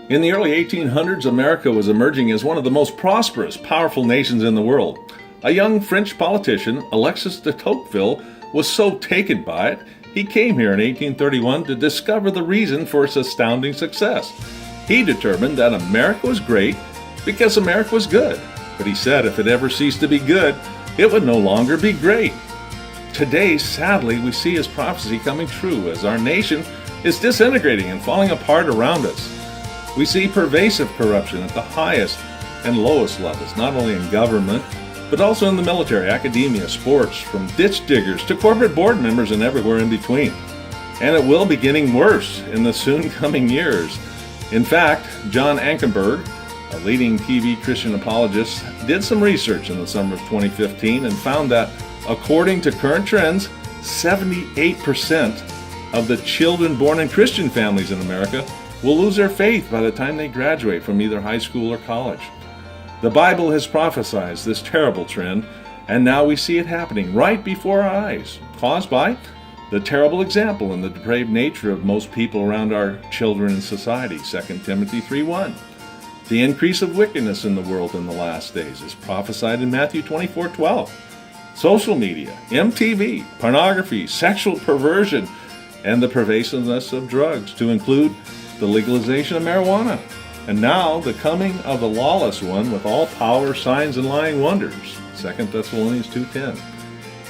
In the early 1800s, America was emerging as one of the most prosperous, powerful nations in the world. A young French politician, Alexis de Tocqueville, was so taken by it, he came here in 1831 to discover the reason for its astounding success. He determined that America was great because America was good. But he said if it ever ceased to be good, it would no longer be great. Today, sadly, we see his prophecy coming true as our nation is disintegrating and falling apart around us. We see pervasive corruption at the highest and lowest levels, not only in government, but also in the military, academia, sports, from ditch diggers to corporate board members and everywhere in between. And it will be getting worse in the soon coming years. In fact, John Ankerberg, a leading TV Christian apologist, did some research in the summer of 2015 and found that, according to current trends, 78% of the children born in Christian families in America will lose their faith by the time they graduate from either high school or college. The Bible has prophesied this terrible trend, and now we see it happening right before our eyes, caused by the terrible example and the depraved nature of most people around our children and society, 2 Timothy 3:1. The increase of wickedness in the world in the last days is prophesied in Matthew 24:12. Social media, MTV, pornography, sexual perversion, and the pervasiveness of drugs, to include the legalization of marijuana, and now the coming of the lawless one with all power, signs, and lying wonders, 2 Thessalonians 2:10.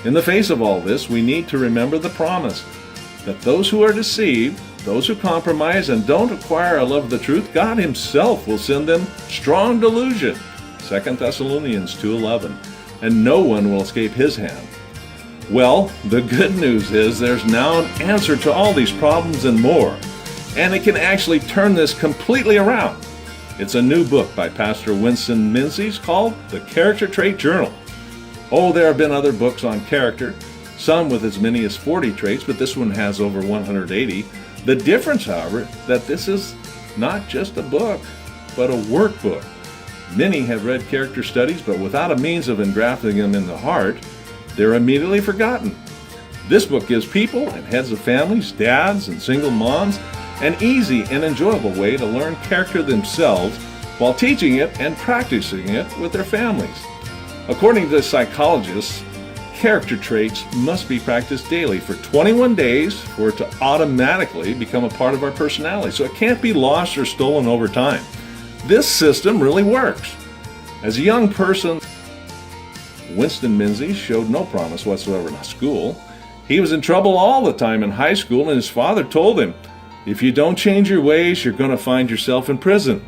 In the face of all this, we need to remember the promise that those who are deceived, those who compromise and don't acquire a love of the truth, God himself will send them strong delusion, 2 Thessalonians 2:11, and no one will escape his hand. Well, the good news is there's now an answer to all these problems and more, and it can actually turn this completely around. It's a new book by Pastor Winston Menzies called The Character Trait Journal. Oh, there have been other books on character, some with as many as 40 traits, but this one has over 180. The difference, however, that this is not just a book, but a workbook. Many have read character studies, but without a means of engrafting them in the heart, they're immediately forgotten. This book gives people and heads of families, dads and single moms, an easy and enjoyable way to learn character themselves while teaching it and practicing it with their families. According to psychologists, character traits must be practiced daily for 21 days for it to automatically become a part of our personality, so it can't be lost or stolen over time. This system really works. As a young person, Winston Menzies showed no promise whatsoever in school. He was in trouble all the time in high school, and his father told him, "If you don't change your ways, you're going to find yourself in prison."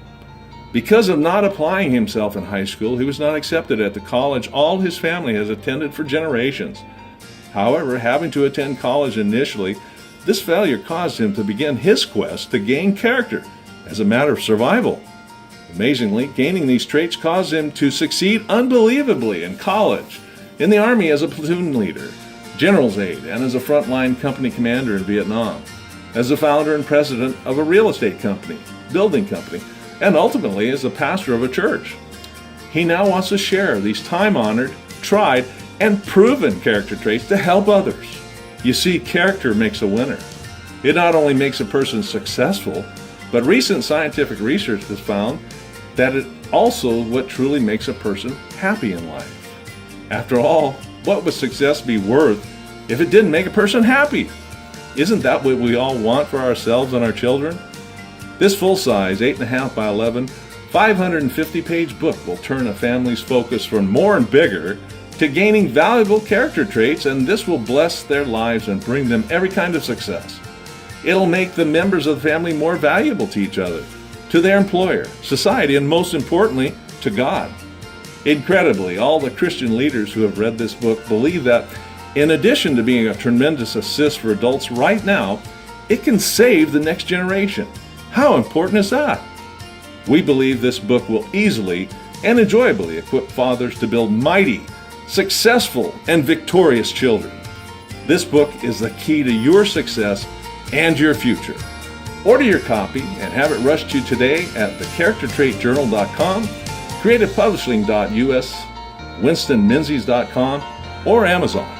Because of not applying himself in high school, he was not accepted at the college all his family has attended for generations. However, having to attend college initially, this failure caused him to begin his quest to gain character as a matter of survival. Amazingly, gaining these traits caused him to succeed unbelievably in college, in the Army as a platoon leader, general's aide, and as a frontline company commander in Vietnam, as the founder and president of a real estate company, building company, and ultimately as the pastor of a church. He now wants to share these time-honored, tried, and proven character traits to help others. You see, character makes a winner. It not only makes a person successful, but recent scientific research has found that it also what truly makes a person happy in life. After all, what would success be worth if it didn't make a person happy? Isn't that what we all want for ourselves and our children? This full-size 8.5 by 11, 550-page book will turn a family's focus from more and bigger to gaining valuable character traits, and this will bless their lives and bring them every kind of success. It'll make the members of the family more valuable to each other, to their employer, society, and most importantly, to God. Incredibly, all the Christian leaders who have read this book believe that in addition to being a tremendous assist for adults right now, it can save the next generation. How important is that? We believe this book will easily and enjoyably equip fathers to build mighty, successful, and victorious children. This book is the key to your success and your future. Order your copy and have it rushed to you today at thecharactertraitjournal.com, creativepublishing.us, winstonmenzies.com, or Amazon.